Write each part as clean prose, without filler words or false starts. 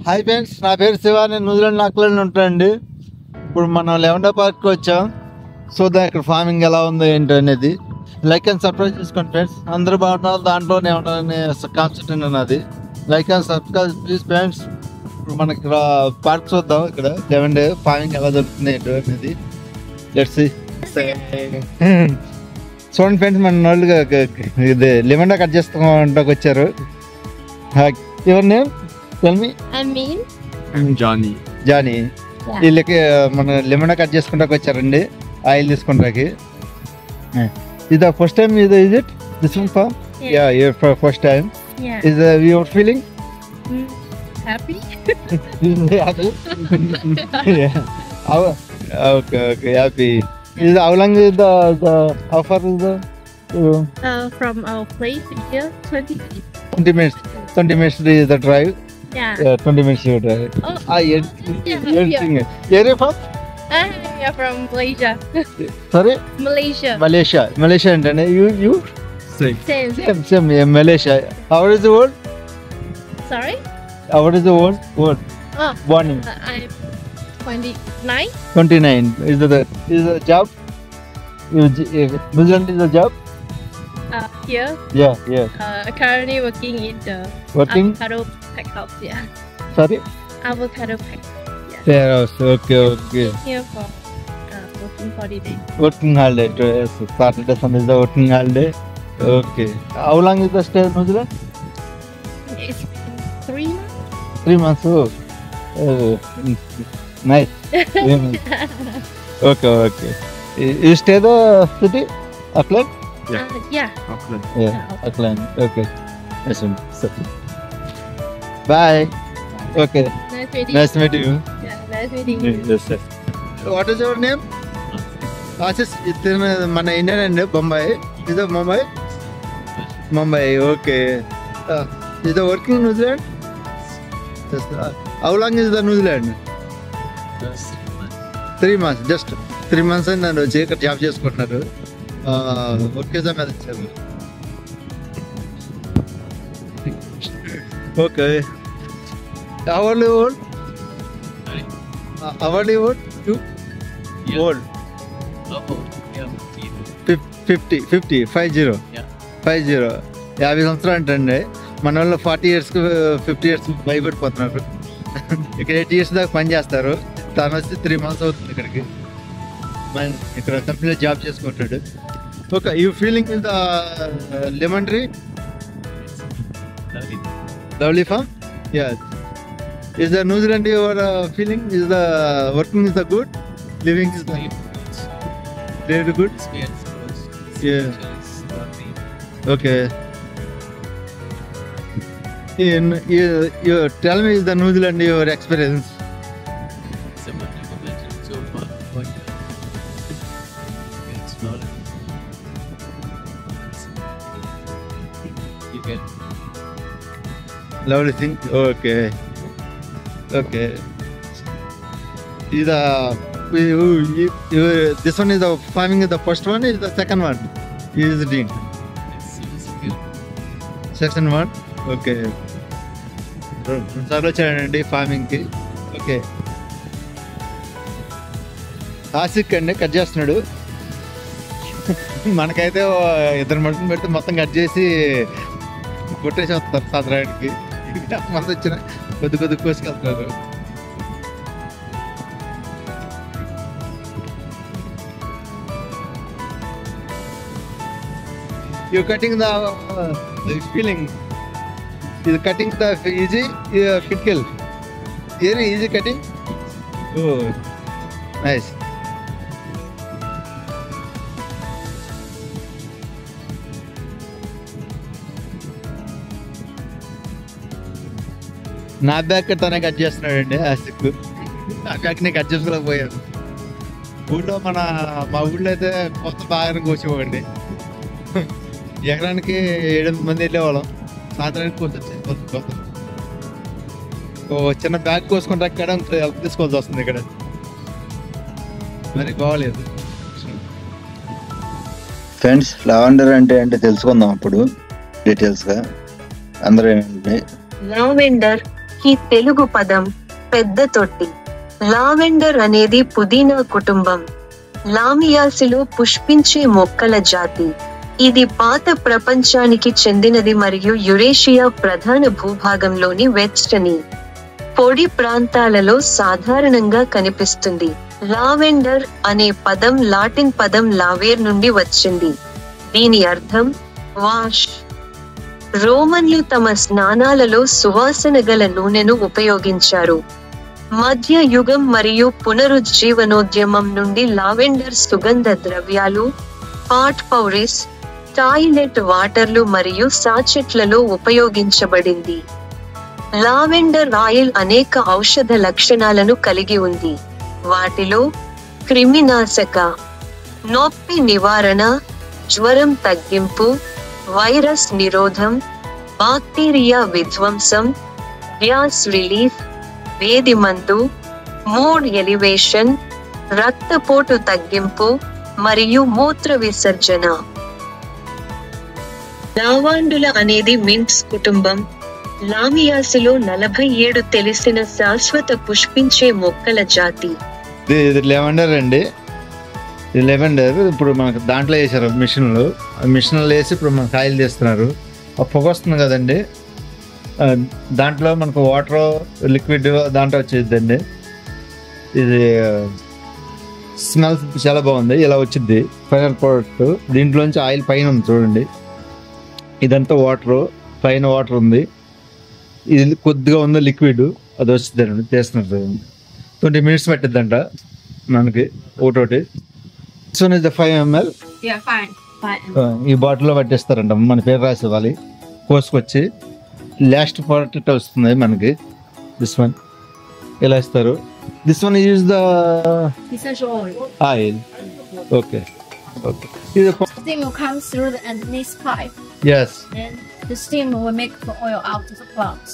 Hi friends, నా పేరు శివ. నేను న్యూజిలాండ్ ఆక్లాండ్ ఉంటానండి. ఇప్పుడు మనం లెవెండా పార్క్కి వచ్చాం. చూద్దాం ఇక్కడ ఫార్మింగ్ ఎలా ఉందో ఏంటో అనేది. లైక్ అండ్ సబ్స్క్రైబ్ చేసుకోండి ఫ్రెండ్స్. అందరూ బాగుంటారు, దాంట్లోనే ఉండాలనే కాన్సెప్ట్ ఉన్నది. Like and subscribe please friends. ఇప్పుడు మనకి ఇక్కడ పార్క్ చూద్దాం. ఇక్కడ లెవెండా ఫార్మింగ్ ఎలా జరుగుతుంది ఏంటో అనేది. Let's see. చూడండి ఫ్రెండ్స్, మన వాళ్ళు ఇది లెవెండా కట్ చేసుకోవడానికి వచ్చారు. ఎవరి name? Tell me. I'm Johnny. Johnny. వీళ్ళకి మన లెమన్ కట్ చేసుకుంటాకి వచ్చారండి, ఆయిల్ తీసుకుంటాకి. ఇది ఫస్ట్ టైం ఇది is it this one for? Yeah. Yeah, for first time. Yeah. Is your feeling? Happy? Happy? Yeah. Okay, happy. Is how long is the how far is the From our place here, 20 minutes. 20 minutes? 20 minutes is the drive. Yeah. 20 minutes you drive. Oh. Everything. Where are you from? We are from Malaysia. Sorry? Malaysia. Malaysia and you? Same. Same. Yeah, Malaysia. How is the world? Sorry? How is the world? Oh, Born I'm 29. 29. Is the job? New Zealand is the job? Here. Yeah. Currently working in the Working? avocado pack house. Yeah. Sorry? Avocado pack. Yeah. Okay. Here for working holiday. Working holiday. Yes. Saturday, Sunday is the working holiday. Okay. How long is the stay in New Zealand? It's been 3 months. 3 months. Oh. Nice. 3 months. Okay. You stay the city? Auckland? Yeah. Auckland. Yeah, Auckland. Okay. Listen. Bye. Okay. Nice meeting Nice meeting you. you. Yeah, nice meeting you. Yes, sir. What is your name? Ashish. మన Indian అండి, బొంబాయి. ఇది Mumbai. Okay. Is the working in New Zealand? Yes. How long is the New Zealand? 3 months. Just 3 months అని నన్ను వచ్చి ఇక్కడ job చేసుకుంటున్నారు. Work మీద ఇచ్చారు. Okay. How old you old? How old you old? You? Yeah. Old. Yeah. 50. 50 Yeah. 50 సంవత్సరాలు అంటండి. మన వాళ్ళు 40 years 50 years భయపడిపోతున్నారు. ఇక్కడ 8 years దాకా పని చేస్తారు. తను వచ్చి 3 months అవుతుంది ఇక్కడికి. ఇక్కడ కంపెనీలో జాబ్ చేసుకుంటాడు. Okay. You feeling in the lemon tree? Lovely farm? Yeah. Is the New Zealand your feeling? Is the working is the good? Living is the very good? Yeah. Okay. You tell me, is the New Zealand your experience? Lovely thing. Okay. Is this one is the farming is the first one, is the second one? Is it in? Second one? Okay. సార్లు వచ్చాడండి ఫార్మింగ్కి. Okay. ఆసిక్ అండి cut చేస్తున్నాడు. మనకైతే 2 మనుషులు పెడితే మొత్తం cut చేసి కొట్టేసి వస్తారు సాయంత్రానికి. మంది వచ్చిన కొద్ది కోసుకెళ్తున్నారు. You cutting the feeling. Is cutting the easy? Critical. Easy cutting. Oh, nice. నా బ్యాగ్ తనే కట్ చేస్తున్నాడండి ఆసిక్. నా బ్యాగ్ నేను కట్ చేసుకోలేకపోయాను. మా ఊళ్ళో అయితే కొత్త బాగా కోసేవాడిని. ఎకరానికి 7 మంది వెళ్ళేవాళ్ళం. సాయంత్రానికి కోసొచ్చి చిన్న బ్యాగ్ కోసుకుంటే అక్కడ హెల్ప్ తీసుకోవాల్సి వస్తుంది. ఇక్కడ మరి బాగోలేదు. ఫ్రెండ్స్, లావెండర్ అంటే తెలుసుకుందాం అప్పుడు డీటెయిల్స్గా. అందరూ ఏంటంటే Lavender కి తెలుగు పదం పెద్ద తొట్టి. లావెండర్ అనేది పుదీనా కుటుంబం. లామియాసిలో పుష్పించే మొక్కల జాతి. ఇది పాత ప్రపంచానికి చెందినది మరియు యురేషియా ప్రధాన భూభాగంలోని వెచ్చని, పొడి ప్రాంతాలలో సాధారణంగా కనిపిస్తుంది. లావెండర్ అనే పదం లాటిన్ పదం లావేర్ నుండి వచ్చింది. దీని అర్థం వాష్. రోమన్లు తమ స్నానాలలో సువాసన గల నూనెను ఉపయోగించారు. మధ్య యుగం మరియు పునరుజ్జీవనోద్యమం నుండి లావెండర్ సుగంధ ద్రవ్యాలు, పాట్ పౌరిస్, టాయిలెట్ వాటర్లు మరియు సాచెట్లలో ఉపయోగించబడింది. లావెండర్ ఆయిల్ అనేక ఔషధ లక్షణాలను కలిగి ఉంది. వాటిలో క్రిమినాశక, నొప్పి నివారణ, జ్వరం తగ్గింపు, వైరస్ నిరోధం, బాక్టీరియా విధ్వంసం, గ్యాస్ రిలీఫ్, వేది మందు, మూడ్ ఎలివేషన్, రక్తపోటు తగ్గింపు మరియు మూత్ర విసర్జన. లావాండుల అనేది మింట్స్ కుటుంబం. లామియాసిలో 47 తెలిసిన శాశ్వత పుష్పించే మొక్కల జాతి. ఇది లెవెండర్ అండి. ఇది లెవెండర్ ఇప్పుడు మనకు దాంట్లో వేసారు మిషన్లో వేసి ఇప్పుడు మనకు ఆయిల్ తీస్తున్నారు. ఆ పొగ వస్తుంది కదండి, దాంట్లో మనకు వాటర్ లిక్విడ్ దాంట్లో వచ్చేద్దండి. ఇది స్మెల్ చాలా బాగుంది. ఇలా వచ్చింది ఫైనల్ ప్రోడక్ట్. దీంట్లోంచి ఆయిల్ పైన ఉంది చూడండి. ఇదంతా వాటర్, పైన వాటర్ ఉంది. ఇది కొద్దిగా ఉంది లిక్విడ్, అది వచ్చిందండి. తీస్తున్నారు 20 minutes పట్టిద్దంట మనకి ఒకటోటి. సో ఇది 5 ml. Yeah, fine. ఈ బాటిల్లో పట్టేస్తారంట. మన పేరు రాసి ఇవ్వాలి. కోసుకొచ్చి లాస్ట్ ప్రోడక్ట్ వస్తుంది మనకి. దిస్ వన్ ఇలా ఇస్తారు. This one use the Essential oil. Oil. Okay okay. ఇది Steam will come through the underneath pipe. Yes. Then the steam will make the oil out to the plants.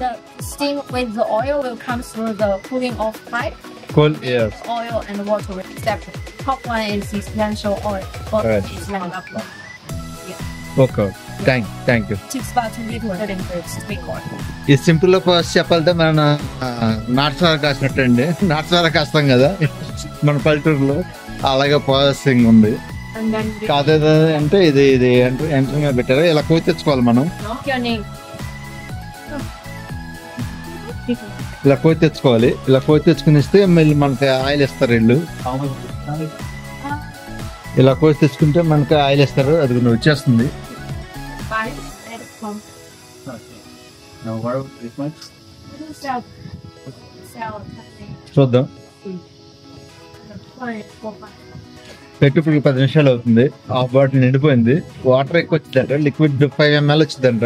The steam with the oil will come through the cooling off pipe. Cool yes. Oil and water will be separate. Top one is essential oil. Bottom Alright. is round up. Okay thank you. Takes about 20 to 30 minutes to make oil. ఈ simple గా process చెప్పాలంటే మన నాటుసారా కాసినట్టు అండి. నాటుసారా కాస్తాం కదా మన పల్లెటూరులో, అలాగే ప్రాసెసింగ్ ఉంది. And then కాదు అంటే ఇది ఎంట్రింగ్ పెట్టారు. ఇలా కోసి తెచ్చుకోవాలి మనం. your name. ఇలా కోసి తెచ్చుకోవాలి. ఇలా కోసి తెచ్చుకుని ఇస్తే మళ్ళీ మనకి ఆయిల్ ఇస్తారు వీళ్ళు. ఇలా కోసి తెచ్చుకుంటే మనకి ఆయిల్ ఇస్తారు. అది కూడా వచ్చేస్తుంది. Five and from sell. చూద్దాం. పెట్టి ఇప్పుడు 10 నిమిషాలు అవుతుంది. హాఫ్ బాటిల్ నిండిపోయింది. వాటర్ ఎక్కువ వచ్చిందంట. లిక్విడ్ 5 ml వచ్చిందంట.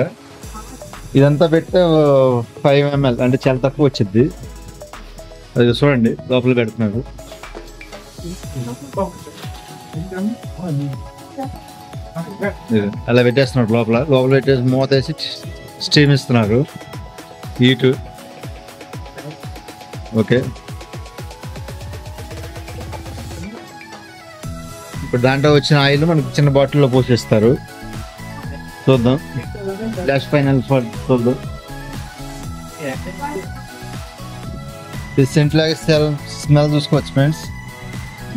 ఇదంతా పెడితే 5 ml అంటే చాలా తక్కువ వచ్చింది. అది చూడండి లోపల పెడుతున్నారు. అలా పెట్టేస్తున్నారు. లోపల పెట్టేసి మూత వేసి స్టీమ్ ఇస్తున్నారు. హీట్. ఓకే. ఇప్పుడు దాంట్లో వచ్చిన ఆయిల్ మనకి చిన్న బాటిల్లో పోసేస్తారు. చూద్దాం. లాస్ట్ ఫైనల్ చూద్దాం. ఇది సెంట్ లాగా స్మెల్ చూసుకోవచ్చు friends.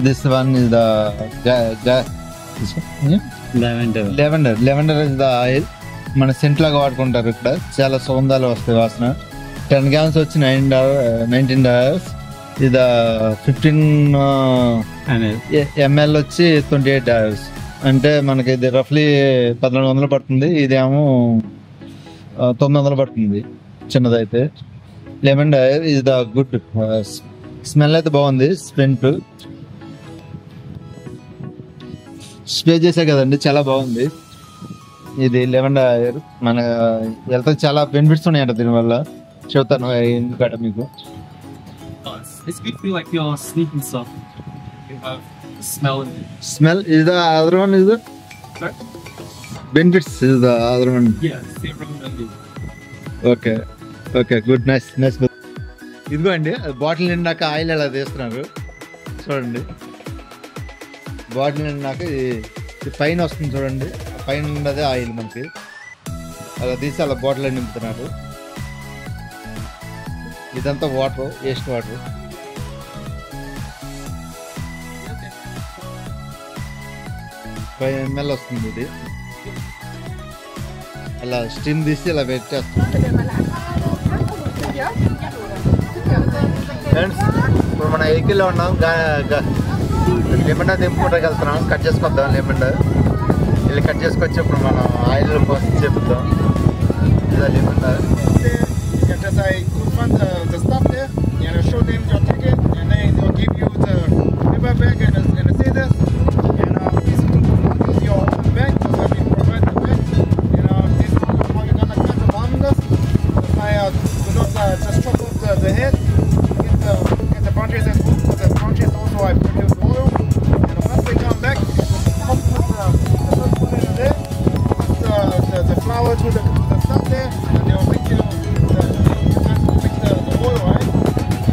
This one is the lavender is the oil. మన సెంట్ లాగా వాడుకుంటారు. ఇక్కడ చాలా సుగంధాలు వస్తాయి వాసన. 10 grams వచ్చి $19. ఇది 15 ml వచ్చి $28. అంటే మనకి ఇది రఫ్లీ 1400 పడుతుంది. ఇదేమో 900 పడుతుంది చిన్నదైతే. లెవెండర్ ఇది ద గుడ్. స్మెల్ అయితే బాగుంది. స్ప్రే చేసే కదండి, చాలా బాగుంది. ఇది లెవెండర్ మన హెల్త్ చాలా బెనిఫిట్స్ ఉన్నాయంట దీనివల్ల. చెబుతాను ఎందుకంటే మీకు. It's good for like your sleeping stuff. You have smell in it. Smell is the other one is the Sorry? benefits is the other one. Yeah, same recommended. Okay. Okay, good, nice. ఇదిగో అండి bottle నిండాక oil ఎలా తీస్తున్నారు చూడండి. Bottle నిండాక ఇది పైన వస్తుంది చూడండి. పైన ఉన్నదే ఆయిల్ మనకి. అలా తీసి అలా బాటిల్ నింపుతున్నారు. ఇదంతా వాటర్, వేస్ట్ వాటర్. ml వస్తుంది ఇది. అలా స్టీమ్ తీసి ఇలా పెట్టేస్తాం. ఫ్రెండ్స్ ఇప్పుడు మన వెహికల్లో ఉన్నాం. లెమన్ దింపుకుంటూ వెళ్తున్నాం. కట్ చేసుకొద్దాం లెమన్. వెళ్ళి కట్ చేసుకొచ్చి ఇప్పుడు మనం ఆయిల్ కోసం చెప్తాం. ఇలా lemon just confront the staff there and show them your ticket, and then they'll give you the paper bag and the scissors. And please use your own bag because we provide the bag. And this is how you're gonna cut the almonds. Do not just chop off the head. Get the branches and food, because the branches also I produce oil. And once they come back, put the first one in there, put the flour to the stuff there, and they'll make you the oil, right?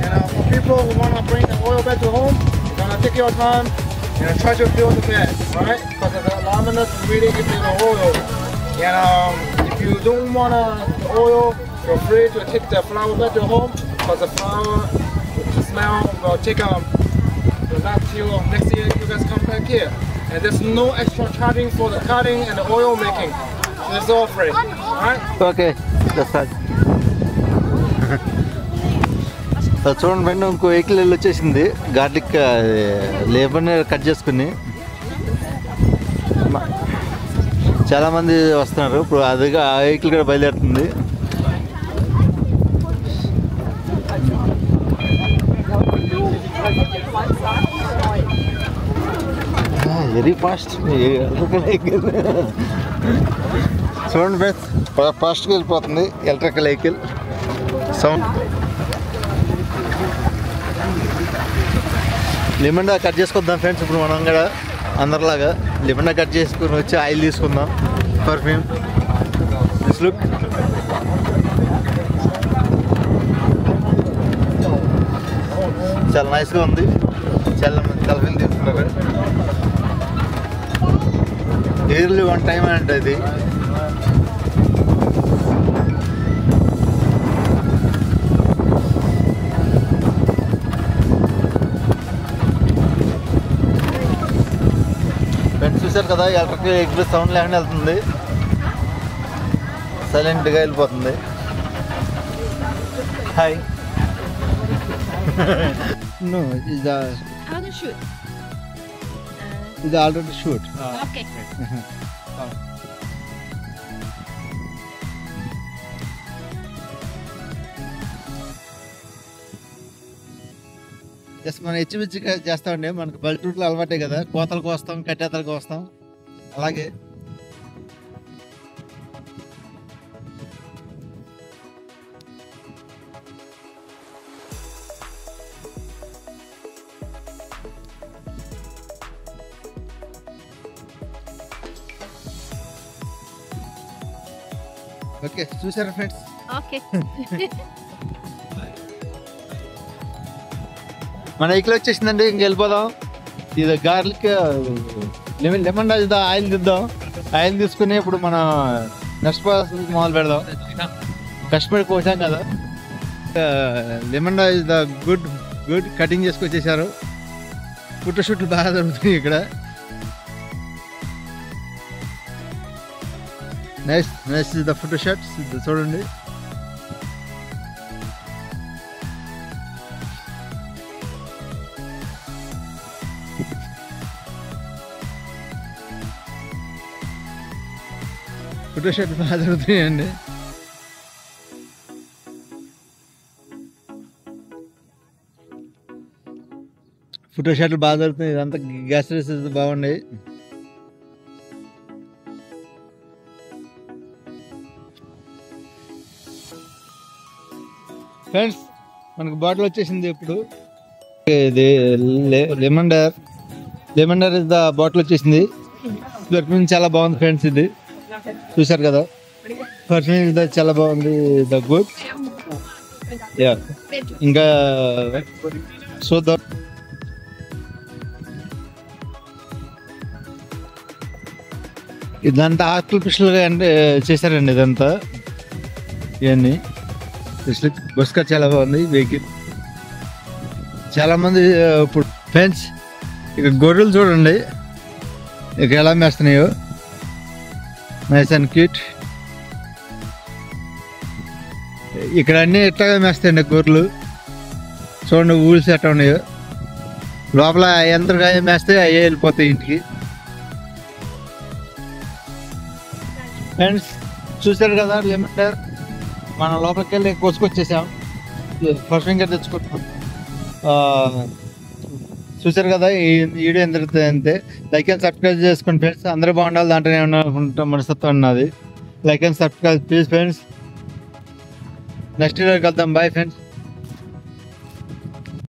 And for people who want to bring the oil back to home, you're gonna take your time and try to fill the bag, right? Because the almonds really give you the oil. And if you don't want the oil, you're free to take the flour back to home, because the flour, the smell will take last till next year you guys come back here. And there's no extra charging for the cutting and the oil making. So it's all free, right? Okay చూడండి friend, ఇంకో vehicle వచ్చేసింది. Garlic labour cut చేసుకుని చాలామంది వస్తున్నారు. ఇప్పుడు అదిగా ఆ vehicle కూడా బయలుదేరుతుంది. Very fast. చూడండి ఫ్రెండ్స్, ఫాస్ట్గా వెళ్ళిపోతుంది electrical vehicle. Sound lemon cut చేసుకుందాం ఫ్రెండ్స్. ఇప్పుడు మనం కూడా అందరిలాగా లెమన్ కట్ చేసుకుని వచ్చి ఆయిల్ తీసుకుందాం. Perfume this look. చాలా నైస్గా ఉంది. చాలా మంది సెల్ఫీలు తీసుకున్నారు. ఇయర్లీ వన్ టైం అంటే ఇది. చూసారు కదా, ఎలక్ట్రిక్ వెహికల్ సౌండ్ లేకుండా వెళ్తుంది. సైలెంట్గా వెళ్ళిపోతుంది. Hi. No, it's How to shoot? already shoot. Okay. Just మనం హెచ్చిమిచ్చిగా చేస్తామండి. మనకు పల్లెటూరులో అలవాటే కదా, కోతలకు వస్తాం, కట్టేతలకు వస్తాం. అలాగే ఓకే చూసారా ఫ్రెండ్స్? Okay. మన వెహికల్ వచ్చేసిందండి. ఇంక వెళ్ళిపోదాం. ఇది గార్లిక్ లెమన్ ఆయిల్ తీద్దాం. ఆయిల్ తీసుకుని ఇప్పుడు మనం నెక్స్ట్ ప్రాసెస్ మొదలు పెడదాం. కష్టపడి కోసాం కదా. Lemon is the good cutting చేసుకొచ్చేసారు. ఫోటోషూట్లు బాగా జరుగుతున్నాయి ఇక్కడ. నైస్ ఇస్ ద ఫోటోషూట్స్ చూడండి. ఫోటోషూట్ బాగా జరుగుతున్నాయండి. ఫోటోషూట్లు బాగా జరుగుతున్నాయి. ఇదంతా గ్యాస్ రేసెస్ బాగున్నాయి. ఫ్రెండ్స్ మనకు బాటిల్ వచ్చేసింది. ఇప్పుడు ఇది లెమన్ ఇస్ ద బాటిల్ వచ్చేసింది. పర్ఫ్యూమ్ చాలా బాగుంది ఫ్రెండ్స్. ఇది చూసారు కదా, పర్ఫ్యూమ్ ఇది చాలా బాగుంది. The good. ఇంకా చూద్దాం. ఇదంతా ఆర్టిఫిషియల్గా అంటే చేశారండి. ఇదంతా ఇవన్నీ బస్కా చాలా బాగుంది వెహికల్. చాలామంది ఇప్పుడు ఫ్రెండ్స్ ఇక గొర్రెలు చూడండి ఇక ఎలా మేస్తున్నాయో. Nice and cute. ఇక్కడ అన్నీ ఎట్లాగా మేస్తాయండి గొర్రెలు. చూడండి ఊల్స్ ఎట్లా ఉన్నాయో. లోపల ఎంత మేస్తే అయ్యే వెళ్ళిపోతాయి ఇంటికి. ఫ్రెండ్స్ చూసారు కదా లెమన్ మనం లోపలికి వెళ్ళి కోసుకొచ్చేసాం. ఫస్ట్ ఫింగర్ తెచ్చుకుంటాం. చూసారు కదా ఈ వీడియో ఎంత అంతే. లైక్ అండ్ సబ్స్క్రైబ్ చేసుకోండి ఫ్రెండ్స్. అందరూ బాగుండాలి దాంట్లో ఏమన్నా అనుకుంటాం మనస్తత్వం అన్నది. Like and subscribe please friends. Next video కలుద్దాం. Bye friends.